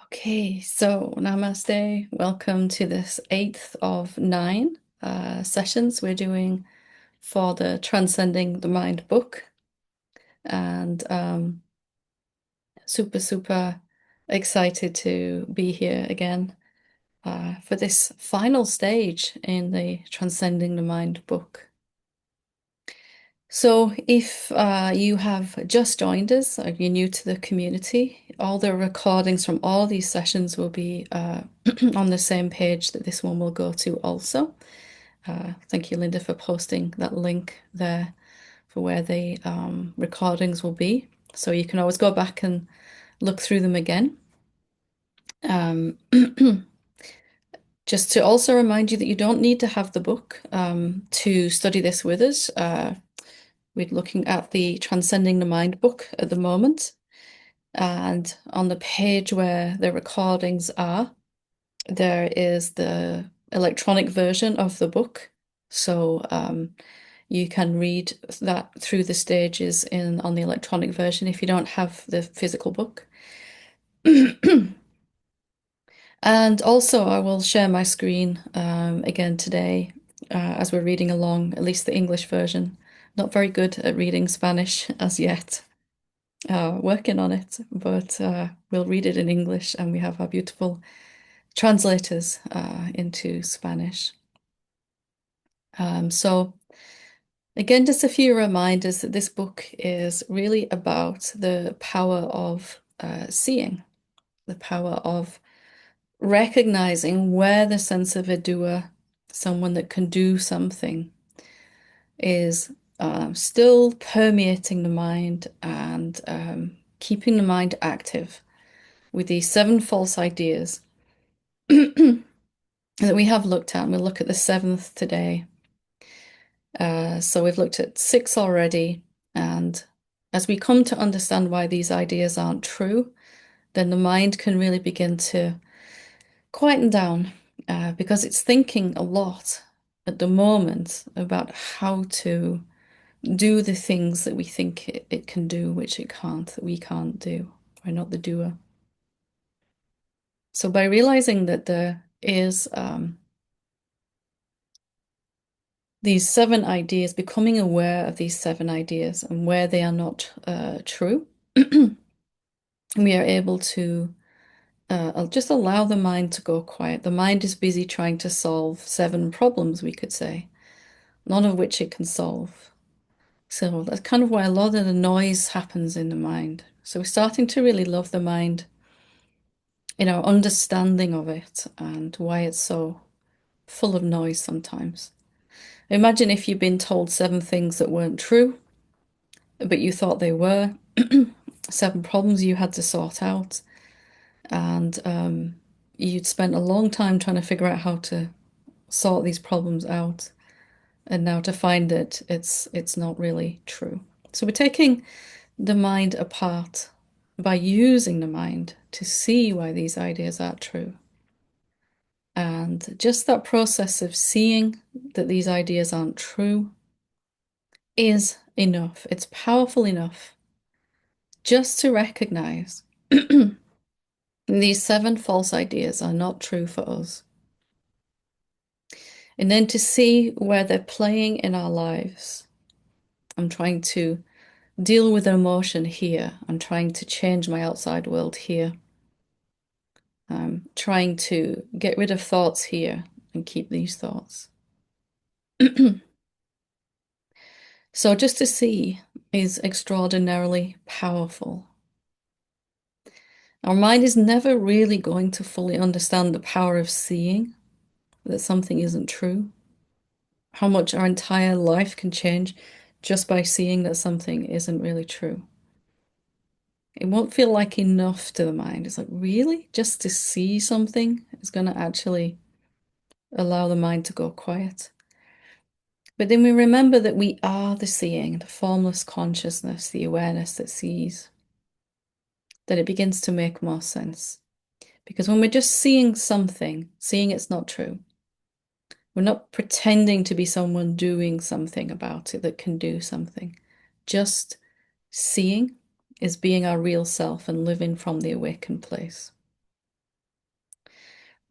Okay, so namaste. Welcome to this eighth of nine sessions we're doing for the Transcending the Mind book. And super excited to be here again for this final stage in the Transcending the Mind book. So, if you have just joined us or you're new to the community, all the recordings from all these sessions will be on the same page that this one will go to also. Thank you, Linda, for posting that link there for where the recordings will be. So you can always go back and look through them again. Um, just to also remind you that you don't need to have the book to study this with us. We're looking at the Transcending the Mind book at the moment. And on the page where the recordings are, there is the electronic version of the book. So you can read that through the stages on the electronic version if you don't have the physical book. And also, I will share my screen again today as we're reading along, at least the English version. Not very good at reading Spanish as yet. Working on it, but we'll read it in English, and we have our beautiful translators into Spanish. So, again, just a few reminders that this book is really about the power of seeing, the power of recognizing where the sense of a doer, someone that can do something, is still permeating the mind and keeping the mind active with these seven false ideas that we have looked at. And we'll look at the seventh today. So we've looked at six already. And as we come to understand why these ideas aren't true, then the mind can really begin to quieten down because it's thinking a lot at the moment about how to do the things that we think it can do, which it can't, that we can't do. We're not the doer. So by realizing that there is these seven ideas, becoming aware of these seven ideas and where they are not true, we are able to just allow the mind to go quiet. The mind is busy trying to solve seven problems, we could say, none of which it can solve. So that's kind of why a lot of the noise happens in the mind. So we're starting to really love the mind in our understanding of it and why it's so full of noise sometimes. Imagine if you'd been told seven things that weren't true, but you thought they were, seven problems you had to sort out, and you'd spent a long time trying to figure out how to sort these problems out, and now to find that it's not really true. So we're taking the mind apart by using the mind to see why these ideas are true. And just that process of seeing that these ideas aren't true is enough. It's powerful enough just to recognize these seven false ideas are not true for us. And then to see where they're playing in our lives. I'm trying to deal with an emotion here. I'm trying to change my outside world here. I'm trying to get rid of thoughts here and keep these thoughts. So just to see is extraordinarily powerful. Our mind is never really going to fully understand the power of seeing that something isn't true, how much our entire life can change just by seeing that something isn't really true. It won't feel like enough to the mind. It's like, really? Just to see something is going to actually allow the mind to go quiet. But then we remember that we are the seeing, the formless consciousness, the awareness that sees, that it begins to make more sense. Because when we're just seeing something, seeing it's not true, we're not pretending to be someone doing something about it that can do something. Just seeing is being our real self and living from the awakened place.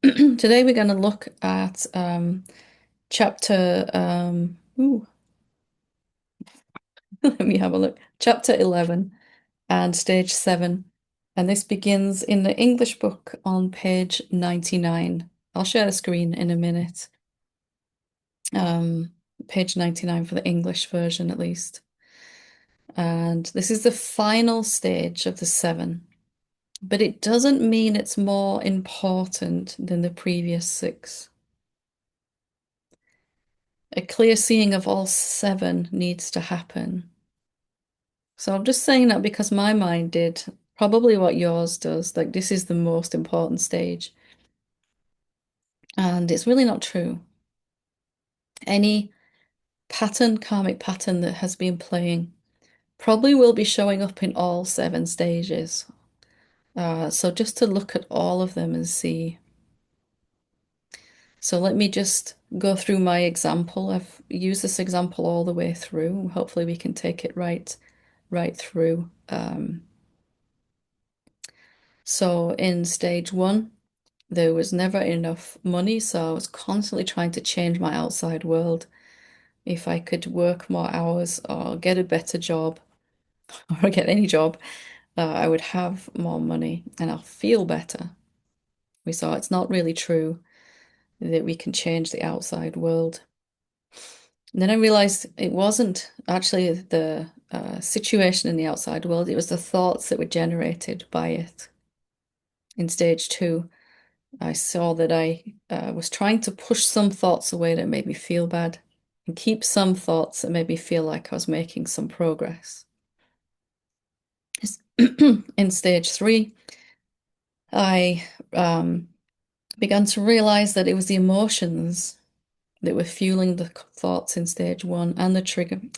Today we're going to look at chapter, let me have a look, chapter 11 and stage 7. And this begins in the English book on page 99. I'll share the screen in a minute. Um, Page 99 for the English version, at least. And this is the final stage of the 7. But it doesn't mean it's more important than the previous 6. A clear seeing of all 7 needs to happen. So I'm just saying that because my mind did probably what yours does. Like, this is the most important stage. And it's really not true. Any pattern, karmic pattern that has been playing probably will be showing up in all 7 stages. So just to look at all of them and see. So let me just go through my example. I've used this example all the way through. Hopefully we can take it right through. So in stage 1, there was never enough money, so I was constantly trying to change my outside world. If I could work more hours or get a better job or get any job, I would have more money and I'll feel better. We saw it's not really true that we can change the outside world. And then I realized it wasn't actually the situation in the outside world, it was the thoughts that were generated by it. In stage 2, I saw that I was trying to push some thoughts away that made me feel bad and keep some thoughts that made me feel like I was making some progress. In stage 3, I began to realize that it was the emotions that were fueling the thoughts in stage 1 and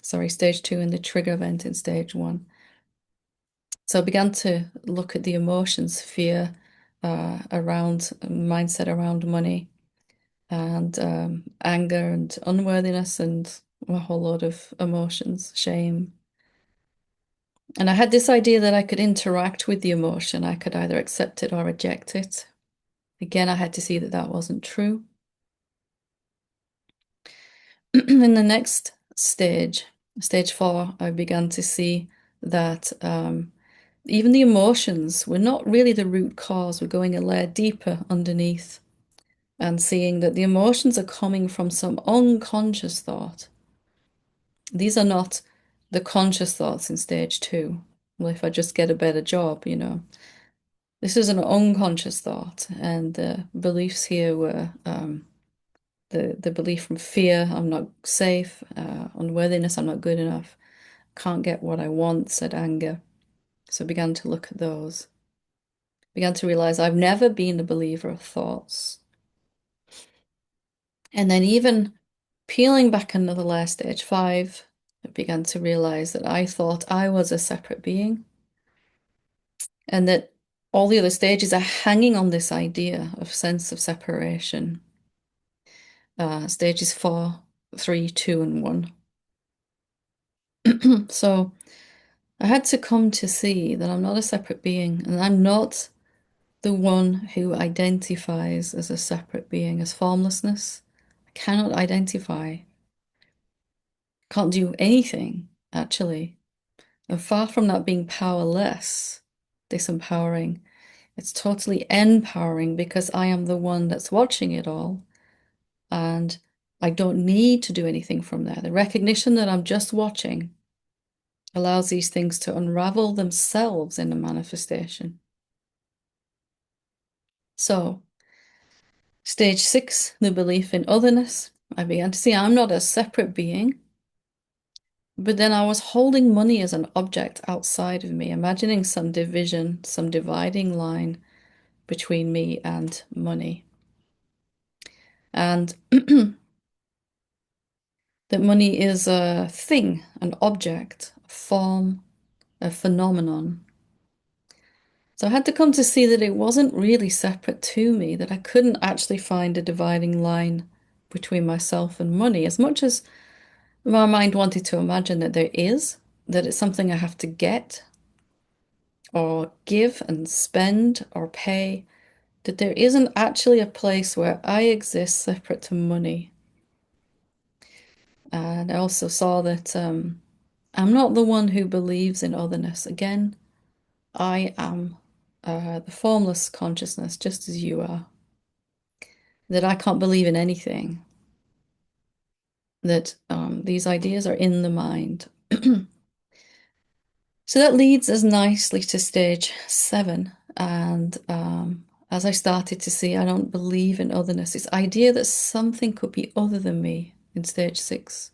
stage 2 and the trigger event in stage 1. So I began to look at the emotions, fear around mindset around money, and anger and unworthiness and a whole lot of emotions, shame. And I had this idea that I could interact with the emotion. I could either accept it or reject it. Again, I had to see that that wasn't true. In the next stage, stage 4, I began to see that even the emotions were not really the root cause. We're going a layer deeper underneath and seeing that the emotions are coming from some unconscious thought. These are not the conscious thoughts in stage 2. Well, if I just get a better job, This is an unconscious thought, and the beliefs here were the belief from fear, I'm not safe, unworthiness, I'm not good enough, can't get what I want, said anger. So I began to look at those. Began to realize I've never been a believer of thoughts. And then even peeling back another layer, stage 5, I began to realize that I thought I was a separate being and that all the other stages are hanging on this idea of sense of separation. Stages 4, 3, 2, and 1. So I had to come to see that I'm not a separate being and I'm not the one who identifies as a separate being, as formlessness. I cannot identify, can't do anything, actually. And far from that being powerless, disempowering, it's totally empowering because I am the one that's watching it all. And I don't need to do anything from there. The recognition that I'm just watching allows these things to unravel themselves in the manifestation. So, stage 6, the belief in otherness. I began to see I'm not a separate being, but then I was holding money as an object outside of me, imagining some division, some dividing line between me and money. And that money is a thing, an object, a form, a phenomenon. So I had to come to see that it wasn't really separate to me, that I couldn't actually find a dividing line between myself and money, as much as my mind wanted to imagine that there is, that it's something I have to get or give and spend or pay. that there isn't actually a place where I exist separate to money. And I also saw that I'm not the one who believes in otherness. Again, I am the formless consciousness, just as you are. That I can't believe in anything. That these ideas are in the mind. So that leads us nicely to stage 7. And as I started to see, I don't believe in otherness. This idea that something could be other than me in stage 6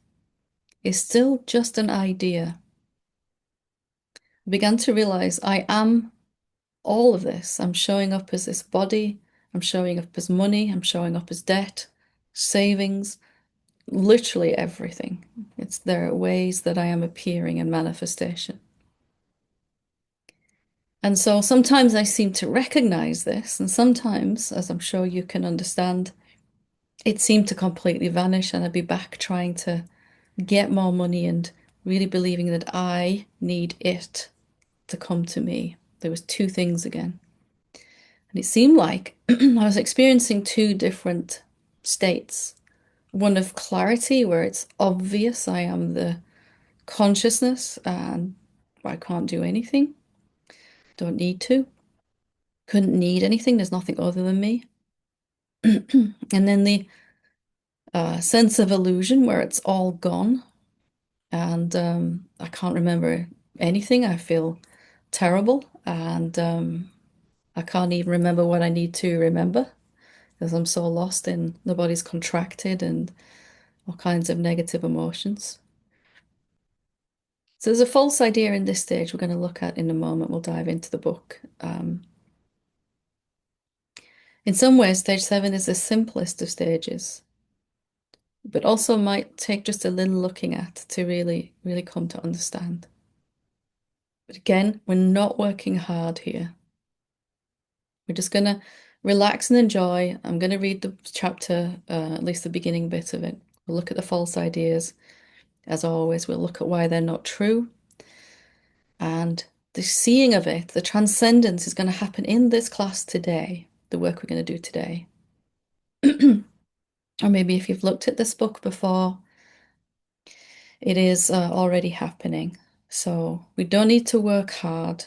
is still just an idea. I began to realize I am all of this. I'm showing up as this body. I'm showing up as money. I'm showing up as debt, savings, literally everything. There are ways that I am appearing in manifestation. And so sometimes I seem to recognize this, and sometimes, as I'm sure you can understand, it seemed to completely vanish, and I'd be back trying to get more money and really believing that I need it to come to me. There was two things again. And it seemed like I was experiencing two different states. One of clarity, where it's obvious I am the consciousness and I can't do anything, don't need to, couldn't need anything, there's nothing other than me. And then the sense of illusion, where it's all gone and I can't remember anything. I feel terrible and I can't even remember what I need to remember because I'm so lost in the body's contracted and all kinds of negative emotions. So there's a false idea in this stage we're going to look at in a moment. We'll dive into the book. In some ways, stage 7 is the simplest of stages, but also might take just a little looking at to really, really come to understand. But again, we're not working hard here. We're just going to relax and enjoy. I'm going to read the chapter, at least the beginning bit of it. We'll look at the false ideas. As always, we'll look at why they're not true. And the seeing of it, the transcendence is going to happen in this class today, the work we're going to do today. Or maybe if you've looked at this book before, it is already happening. So we don't need to work hard.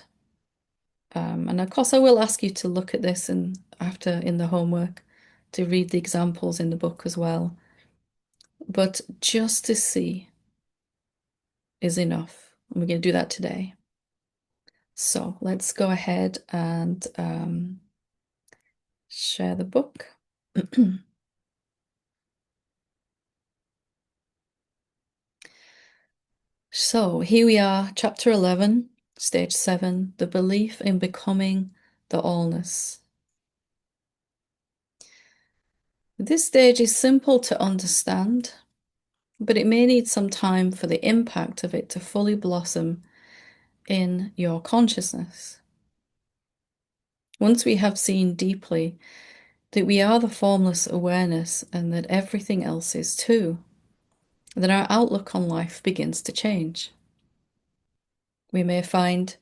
And of course, I will ask you to look at this and after in the homework to read the examples in the book as well. But just to see is enough. And we're going to do that today. So let's go ahead and share the book. So here we are, chapter 11, stage 7, the belief in becoming the allness. This stage is simple to understand, but it may need some time for the impact of it to fully blossom in your consciousness. Once we have seen deeply that we are the formless awareness and that everything else is too, then our outlook on life begins to change. We may find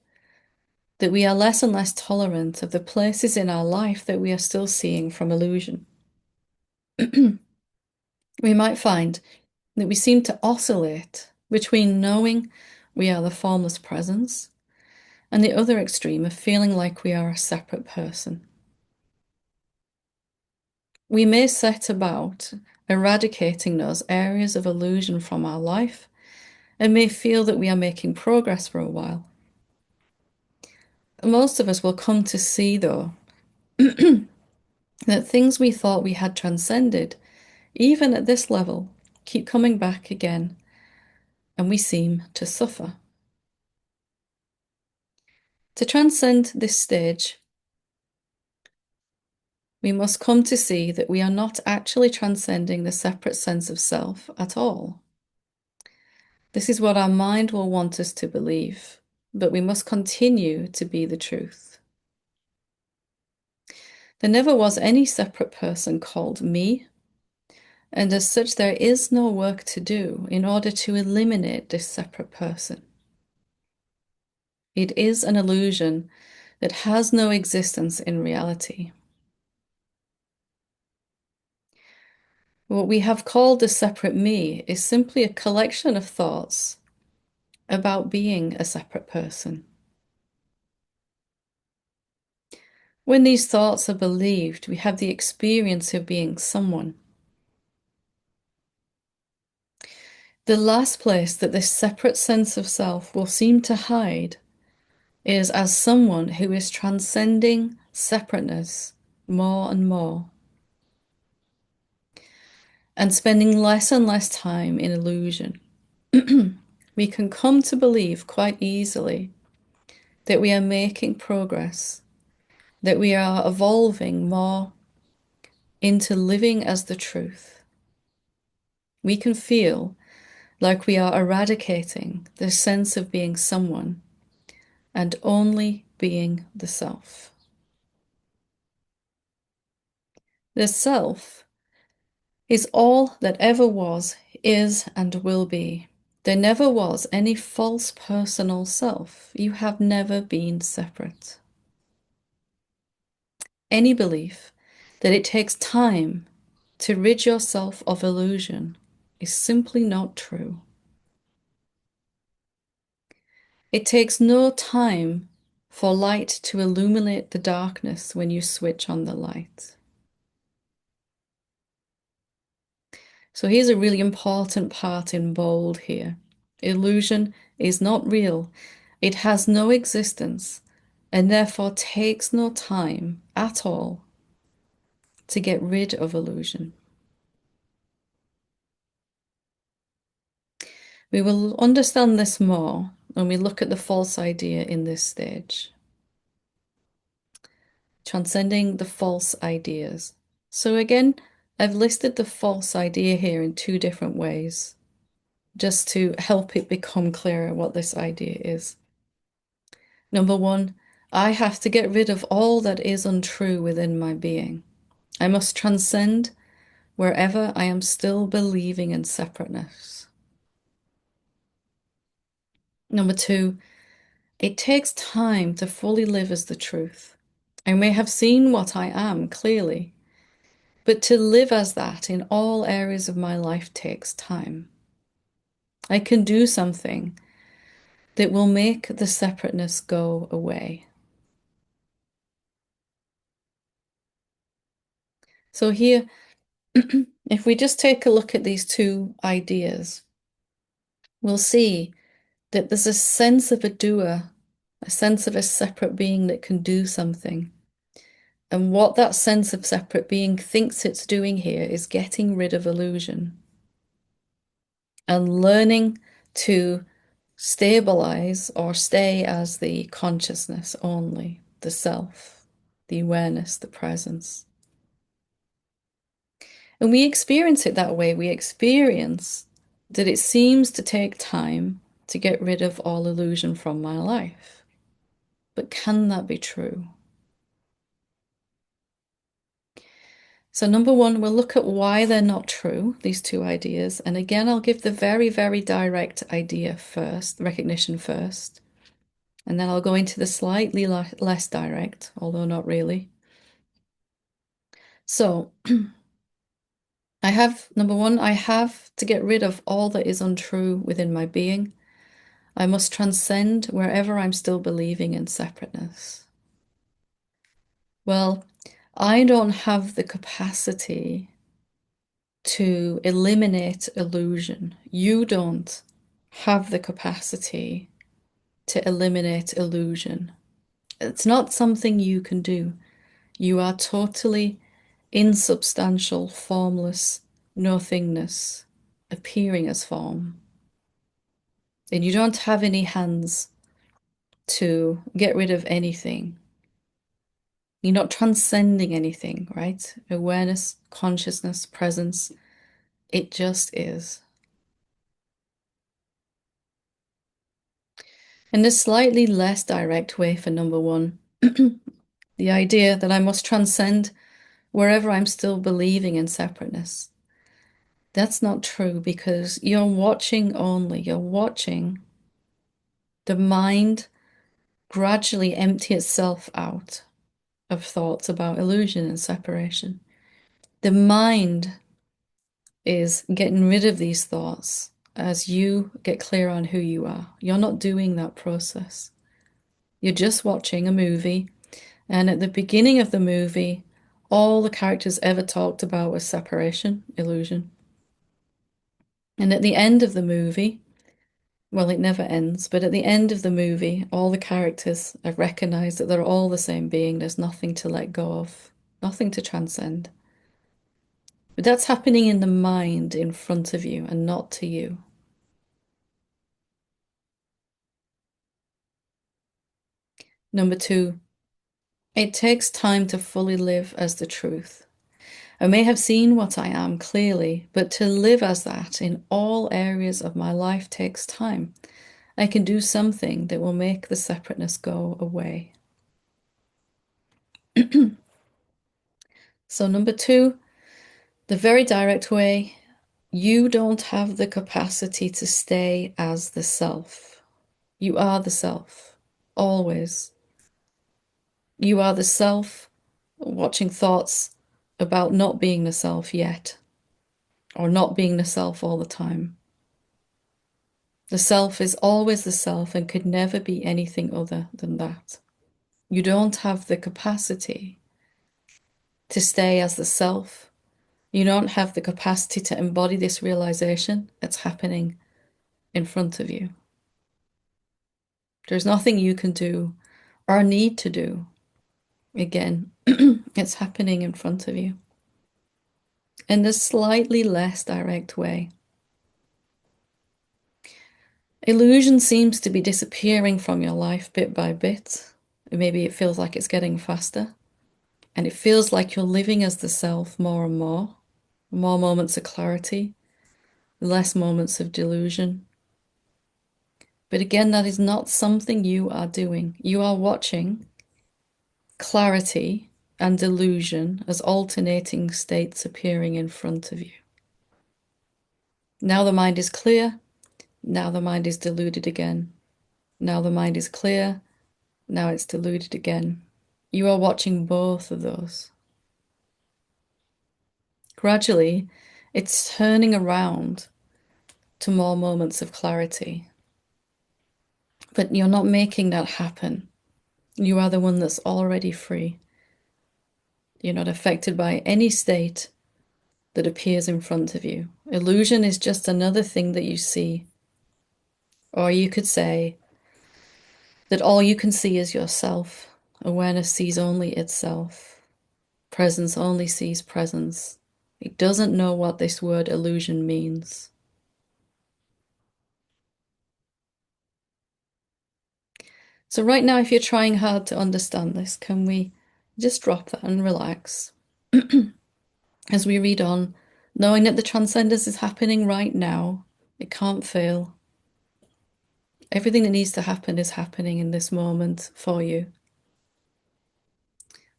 that we are less and less tolerant of the places in our life that we are still seeing from illusion. We might find that we seem to oscillate between knowing we are the formless presence and the other extreme of feeling like we are a separate person. We may set about eradicating those areas of illusion from our life and may feel that we are making progress for a while. Most of us will come to see, though, that things we thought we had transcended, even at this level, keep coming back again, and we seem to suffer. To transcend this stage, we must come to see that we are not actually transcending the separate sense of self at all. This is what our mind will want us to believe, but we must continue to be the truth. There never was any separate person called me, and as such, there is no work to do in order to eliminate this separate person. It is an illusion that has no existence in reality. What we have called the separate me is simply a collection of thoughts about being a separate person. When these thoughts are believed, we have the experience of being someone. The last place that this separate sense of self will seem to hide is as someone who is transcending separateness more and more, and spending less and less time in illusion. We can come to believe quite easily that we are making progress, that we are evolving more into living as the truth. We can feel like we are eradicating the sense of being someone and only being the self. The self is all that ever was, is, and will be. There never was any false personal self. You have never been separate. Any belief that it takes time to rid yourself of illusion is simply not true. It takes no time for light to illuminate the darkness when you switch on the light. So here's a really important part in bold here. Illusion is not real. It has no existence and therefore takes no time at all to get rid of illusion. We will understand this more when we look at the false idea in this stage. Transcending the false ideas. So again, I've listed the false idea here in two different ways, just to help it become clearer what this idea is. Number one, I have to get rid of all that is untrue within my being. I must transcend wherever I am still believing in separateness. Number two, it takes time to fully live as the truth. I may have seen what I am clearly, but to live as that in all areas of my life takes time. I can do something that will make the separateness go away. So here, if we just take a look at these two ideas, we'll see that there's a sense of a doer, a sense of a separate being that can do something. And what that sense of separate being thinks it's doing here is getting rid of illusion and learning to stabilize or stay as the consciousness only, the self, the awareness, the presence. And we experience it that way. We experience that it seems to take time to get rid of all illusion from my life. But can that be true? So number one, we'll look at why they're not true, these two ideas. And again, I'll give the very, very direct idea first, recognition first. And then I'll go into the slightly less direct, although not really. So number one, I have to get rid of all that is untrue within my being. I must transcend wherever I'm still believing in separateness. Well, I don't have the capacity to eliminate illusion. You don't have the capacity to eliminate illusion. It's not something you can do. You are totally insubstantial, formless, nothingness, appearing as form. And you don't have any hands to get rid of anything. You're not transcending anything, right? Awareness, consciousness, presence, it just is. In a slightly less direct way for number one, the idea that I must transcend wherever I'm still believing in separateness. That's not true because you're watching only. You're watching the mind gradually empty itself out of thoughts about illusion and separation. The mind is getting rid of these thoughts as you get clear on who you are. You're not doing that process. You're just watching a movie, and at the beginning of the movie, all the characters ever talked about was separation, illusion. And at the end of the movie, well, it never ends, but at the end of the movie, all the characters have recognized that they're all the same being. There's nothing to let go of, nothing to transcend. But that's happening in the mind in front of you and not to you. Number two, it takes time to fully live as the truth. I may have seen what I am clearly, but to live as that in all areas of my life takes time. I can do something that will make the separateness go away. So, number two, the very direct way, you don't have the capacity to stay as the self. You are the self, always. You are the self watching thoughts about not being the self yet, or not being the self all the time. The self is always the self and could never be anything other than that. You don't have the capacity to stay as the self. You don't have the capacity to embody this realization that's happening in front of you. There's nothing you can do or need to do. Again, it's happening in front of you in a slightly less direct way. Illusion seems to be disappearing from your life bit by bit. Maybe it feels like it's getting faster, and it feels like you're living as the self more and more. More moments of clarity, less moments of delusion. But again, that is not something you are doing. You are watching clarity and delusion as alternating states appearing in front of you. Now the mind is clear. Now the mind is deluded again. Now the mind is clear. Now it's deluded again. You are watching both of those. Gradually, it's turning around to more moments of clarity. But you're not making that happen. You are the one that's already free. You're not affected by any state that appears in front of you. Illusion is just another thing that you see. Or you could say that all you can see is yourself. Awareness sees only itself. Presence only sees presence. It doesn't know what this word illusion means. So right now, if you're trying hard to understand this, can we just drop that and relax as we read on, knowing that the transcendence is happening right now. It can't fail. Everything that needs to happen is happening in this moment for you.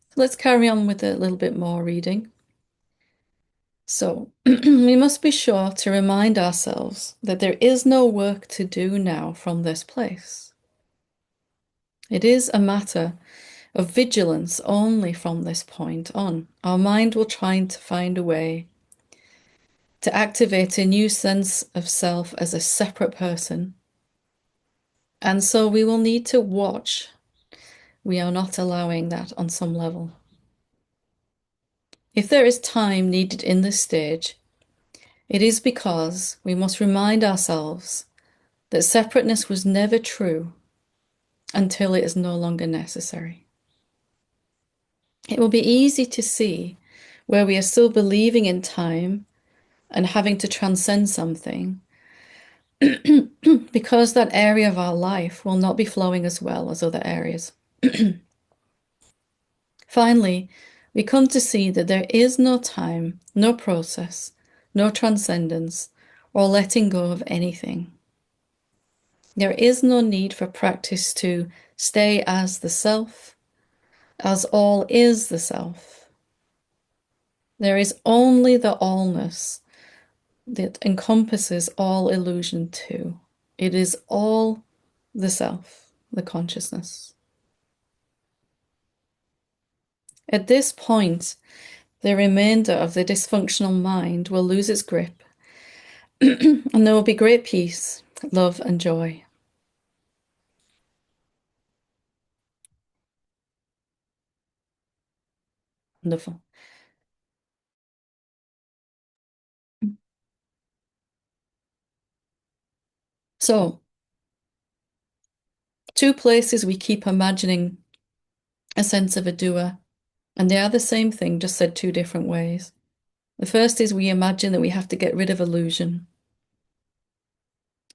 So let's carry on with a little bit more reading. So we must be sure to remind ourselves that there is no work to do now from this place. It is a matter of vigilance only from this point on. Our mind will try to find a way to activate a new sense of self as a separate person. And so we will need to watch. We are not allowing that on some level. If there is time needed in this stage, it is because we must remind ourselves that separateness was never true until it is no longer necessary. It will be easy to see where we are still believing in time and having to transcend something because that area of our life will not be flowing as well as other areas. Finally, we come to see that there is no time, no process, no transcendence, or letting go of anything. There is no need for practice to stay as the self, as all is the self. There is only the allness that encompasses all illusion too. It is all the self, the consciousness. At this point, The remainder of the dysfunctional mind will lose its grip, and there will be great peace, love, and joy. Wonderful. So, two places we keep imagining a sense of a doer, and they are the same thing, just said two different ways. The first is we imagine that we have to get rid of illusion,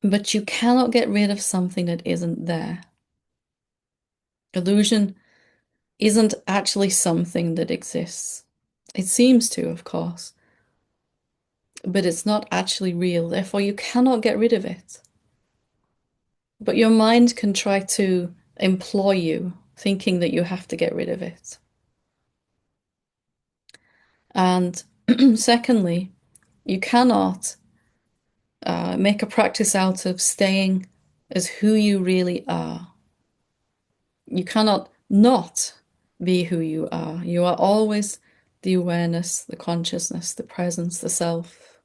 but you cannot get rid of something that isn't there. Illusion isn't actually something that exists. It seems to, of course, but it's not actually real. Therefore, you cannot get rid of it. But your mind can try to employ you, thinking that you have to get rid of it. And secondly, you cannot make a practice out of staying as who you really are. You cannot not be who you are. You are always the awareness, the consciousness, the presence, the self.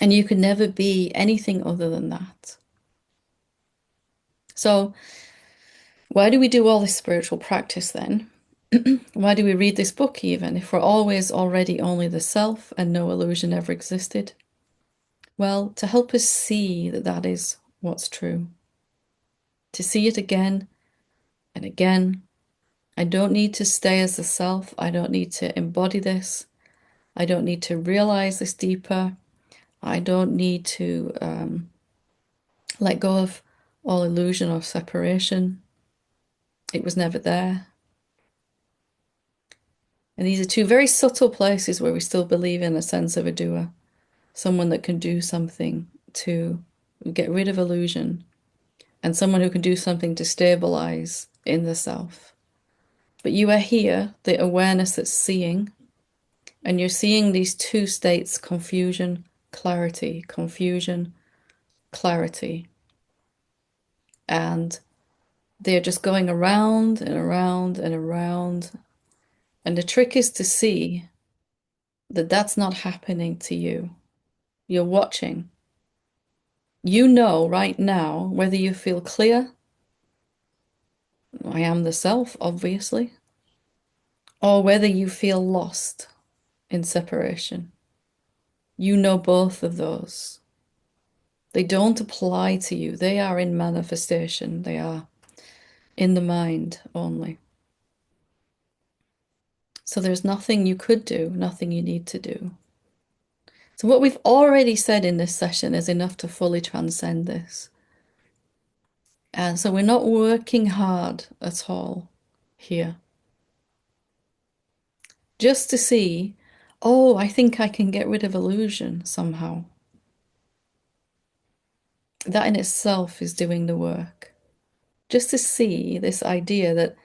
And you can never be anything other than that. So, why do we do all this spiritual practice then? Why do we read this book even if we're always already only the self and no illusion ever existed? Well, to help us see that that is what's true. To see it again and again. I don't need to stay as the self. I don't need to embody this. I don't need to realize this deeper. I don't need to let go of all illusion or separation. It was never there. And these are two very subtle places where we still believe in a sense of a doer, someone that can do something to get rid of illusion, and someone who can do something to stabilize in the self. But you are here, the awareness that's seeing, and you're seeing these two states, confusion, clarity, confusion, clarity. And they're just going around and around and around. And the trick is to see that that's not happening to you. You're watching. You know right now whether you feel clear, I am the self, obviously, or whether you feel lost in separation. You know both of those. They don't apply to you. They are in manifestation. They are in the mind only. So there's nothing you could do, nothing you need to do. So what we've already said in this session is enough to fully transcend this. And so we're not working hard at all here. Just to see, oh, I think I can get rid of illusion somehow. That in itself is doing the work. Just to see this idea that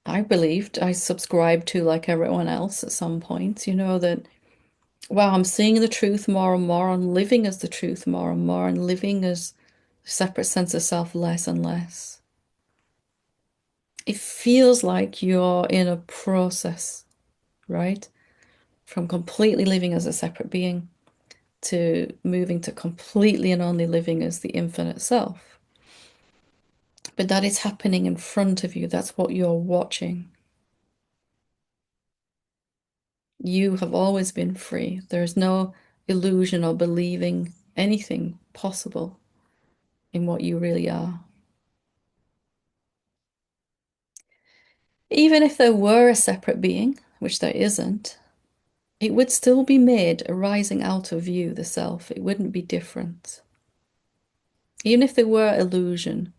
I believed, I subscribed to like everyone else at some point, that, wow, I'm seeing the truth more and more, and living as the truth more and more, and living as a separate sense of self less and less. It feels like you're in a process, right? From completely living as a separate being to moving to completely and only living as the infinite self. But that is happening in front of you. That's what you're watching. You have always been free. There is no illusion or believing anything possible in what you really are. Even if there were a separate being, which there isn't, it would still be made arising out of you, the self. It wouldn't be different. Even if there were illusion,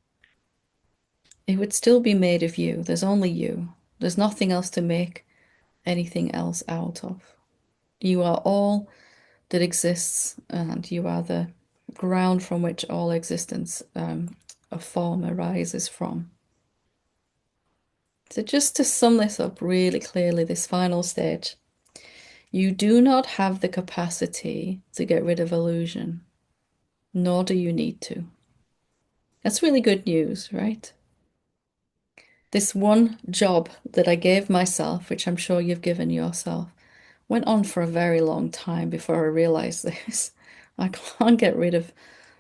it would still be made of you. There's only you. There's nothing else to make anything else out of. You are all that exists, and you are the ground from which all existence of form arises from. So just to sum this up really clearly, this final stage, you do not have the capacity to get rid of illusion, nor do you need to. That's really good news, right? This one job that I gave myself, which I'm sure you've given yourself, went on for a very long time before I realized this. I can't get rid of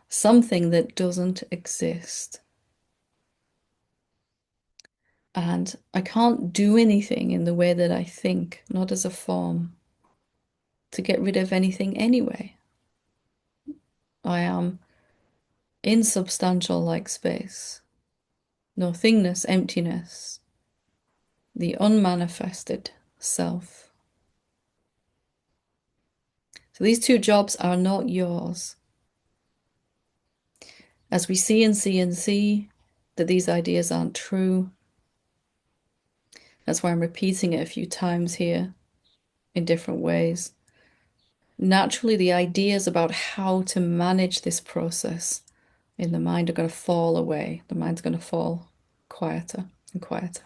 something that doesn't exist. And I can't do anything in the way that I think, not as a form, to get rid of anything anyway. I am insubstantial like space, nothingness, emptiness, the unmanifested self. So these two jobs are not yours. As we see and see and see that these ideas aren't true, that's why I'm repeating it a few times here in different ways. Naturally, the ideas about how to manage this process in the mind are going to fall away. The mind's going to fall quieter and quieter.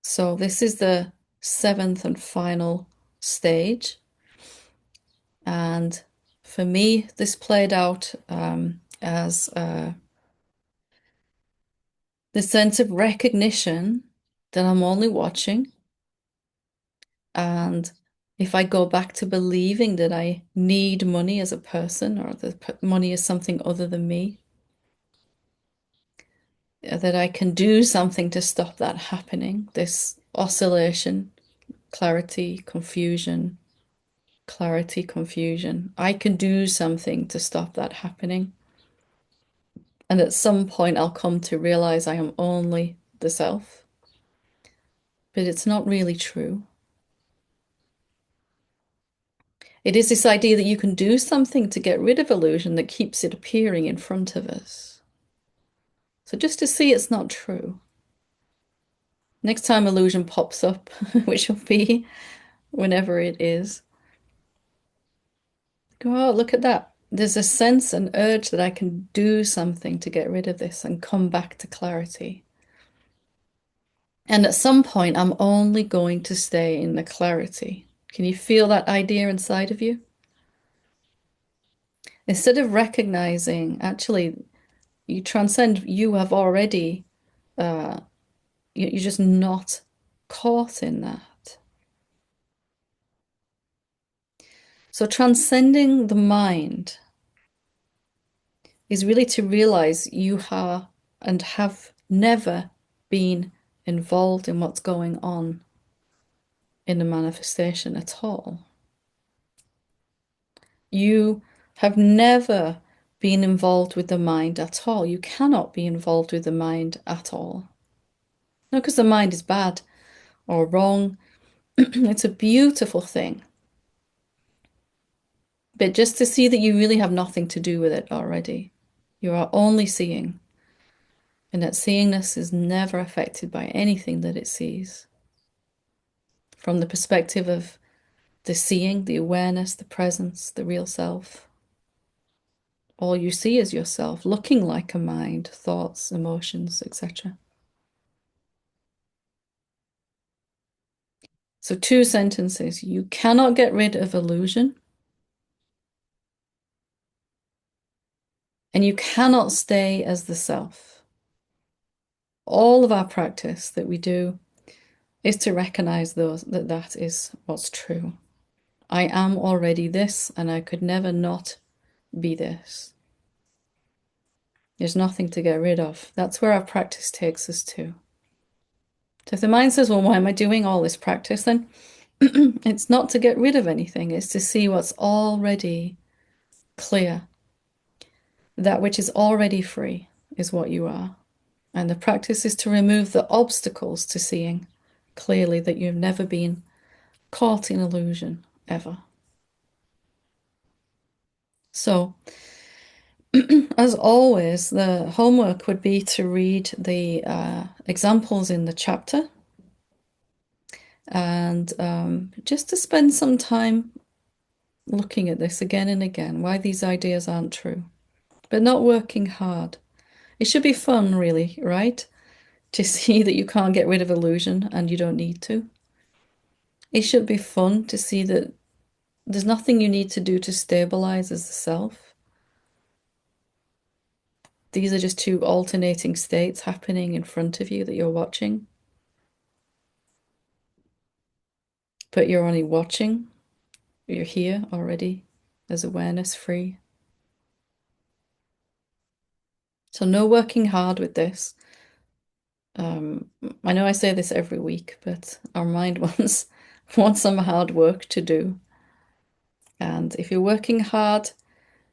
So this is the seventh and final stage. And for me, this played out as the sense of recognition that I'm only watching. And if I go back to believing that I need money as a person or that money is something other than me, that I can do something to stop that happening, this oscillation, clarity, confusion, clarity, confusion. I can do something to stop that happening. And at some point, I'll come to realize I am only the self. But it's not really true. It is this idea that you can do something to get rid of illusion that keeps it appearing in front of us. So just to see it's not true. Next time illusion pops up, which will be whenever it is, go, oh, look at that. There's a sense and urge that I can do something to get rid of this and come back to clarity. And at some point, I'm only going to stay in the clarity. Can you feel that idea inside of you? Instead of recognizing, actually, you transcend, you have already, you're just not caught in that. So transcending the mind is really to realize you are and have never been involved in what's going on in the manifestation at all. You have never been involved with the mind at all. You cannot be involved with the mind at all. Not because the mind is bad or wrong. It's a beautiful thing. But just to see that you really have nothing to do with it already. You are only seeing. And that seeingness is never affected by anything that it sees. From the perspective of the seeing, the awareness, the presence, the real self. All you see is yourself looking like a mind, thoughts, emotions, etc. So two sentences. You cannot get rid of illusion, and you cannot stay as the self. All of our practice that we do is to recognize that is what's true. I am already this, and I could never not be this. There's nothing to get rid of. That's where our practice takes us to. So if the mind says, well, why am I doing all this practice? Then it's not to get rid of anything. It's to see what's already clear. That which is already free is what you are. And the practice is to remove the obstacles to seeing clearly that you've never been caught in illusion, ever. So, as always, the homework would be to read the examples in the chapter and just to spend some time looking at this again and again, why these ideas aren't true, but not working hard. It should be fun, really, right? To see that you can't get rid of illusion and you don't need to. It should be fun to see that there's nothing you need to do to stabilize as the self. These are just two alternating states happening in front of you that you're watching, but you're only watching. You're here already as awareness free. So no working hard with this. I know I say this every week, but our mind wants some hard work to do. And if you're working hard,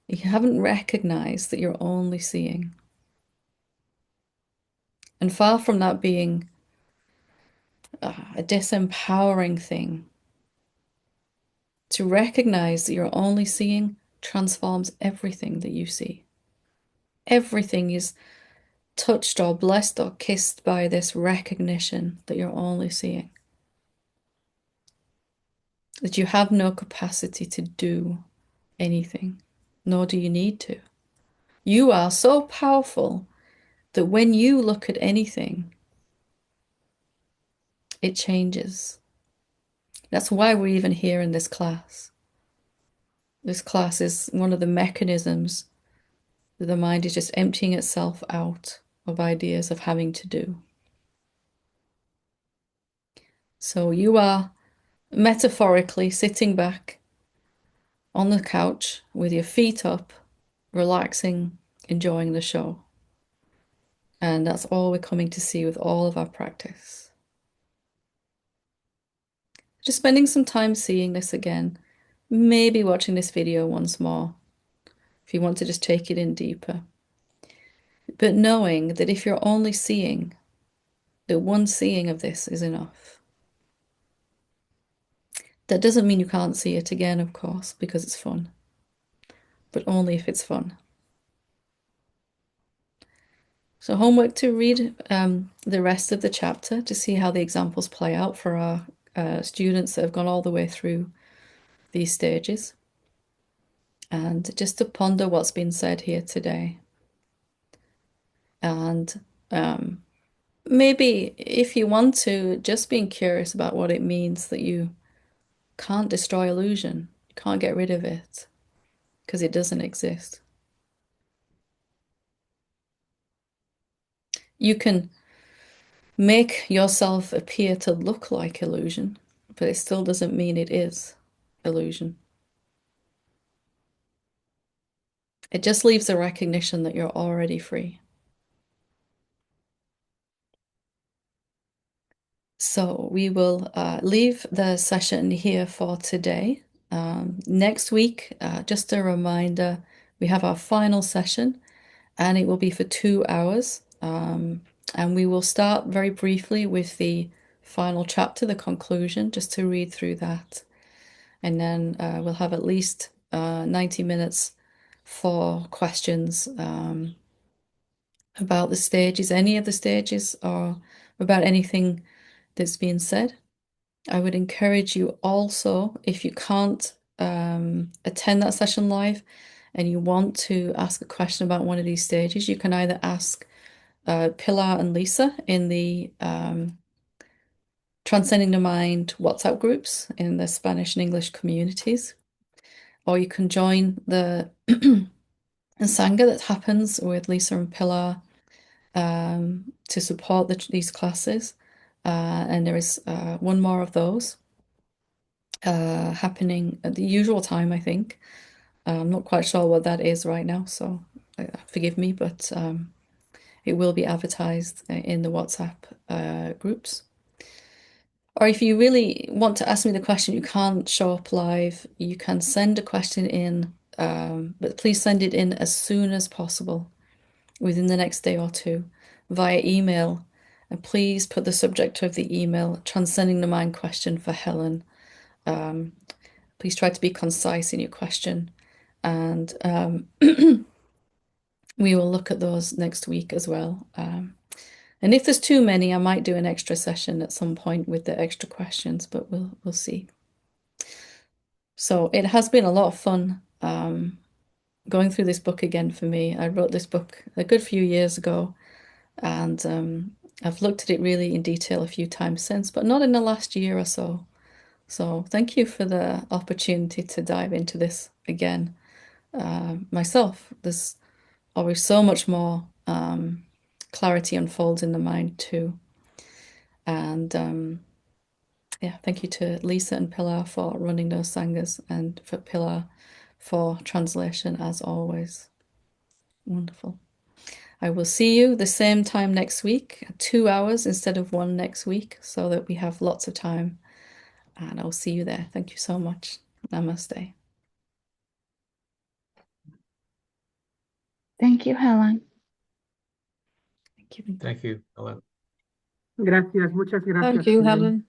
you haven't recognized that you're only seeing. And far from that being a disempowering thing, to recognize that you're only seeing transforms everything that you see. Everything is touched or blessed or kissed by this recognition that you're only seeing. That you have no capacity to do anything, nor do you need to. You are so powerful that when you look at anything, it changes. That's why we're even here in this class. This class is one of the mechanisms that the mind is just emptying itself out of ideas of having to do. So you are metaphorically sitting back on the couch with your feet up, relaxing, enjoying the show. And that's all we're coming to see with all of our practice. Just spending some time seeing this again, maybe watching this video once more if you want to just take it in deeper. But knowing that if you're only seeing, that one seeing of this is enough. That doesn't mean you can't see it again, of course, because it's fun, but only if it's fun. So homework to read the rest of the chapter to see how the examples play out for our students that have gone all the way through these stages. And just to ponder what's been said here today. And maybe if you want to, just being curious about what it means that you can't destroy illusion. You can't get rid of it because it doesn't exist. You can make yourself appear to look like illusion, but it still doesn't mean it is illusion. It just leaves the recognition that you're already free. So we will leave the session here for today. Next week, just a reminder, we have our final session and it will be for 2 hours. And we will start very briefly with the final chapter, the conclusion, just to read through that. And then we'll have at least 90 minutes for questions about the stages, any of the stages, or about anything that's been said. I would encourage you also, if you can't attend that session live and you want to ask a question about one of these stages, you can either ask Pilar and Lisa in the Transcending the Mind WhatsApp groups in the Spanish and English communities, or you can join the Sangha that happens with Lisa and Pilar to support these classes. And there is one more of those happening at the usual time, I think. I'm not quite sure what that is right now, so forgive me, but it will be advertised in the WhatsApp groups. Or if you really want to ask me the question, you can't show up live, you can send a question in, but please send it in as soon as possible within the next day or two via email. And please put the subject of the email, Transcending the Mind question for Helen. Please try to be concise in your question. And we will look at those next week as well. And if there's too many, I might do an extra session at some point with the extra questions, but we'll see. So it has been a lot of fun going through this book again for me. I wrote this book a good few years ago, and I've looked at it really in detail a few times since, but not in the last year or so. So thank you for the opportunity to dive into this again myself. There's always so much more clarity unfolds in the mind too. And yeah, thank you to Lisa and Pilar for running those sanghas, and for Pilar for translation as always. Wonderful. I will see you the same time next week, 2 hours instead of one next week, so that we have lots of time. And I'll see you there. Thank you so much. Namaste. Thank you, Helen. Thank you. Thank you, Helen. Gracias, muchas gracias. Thank you, Helen. Helen.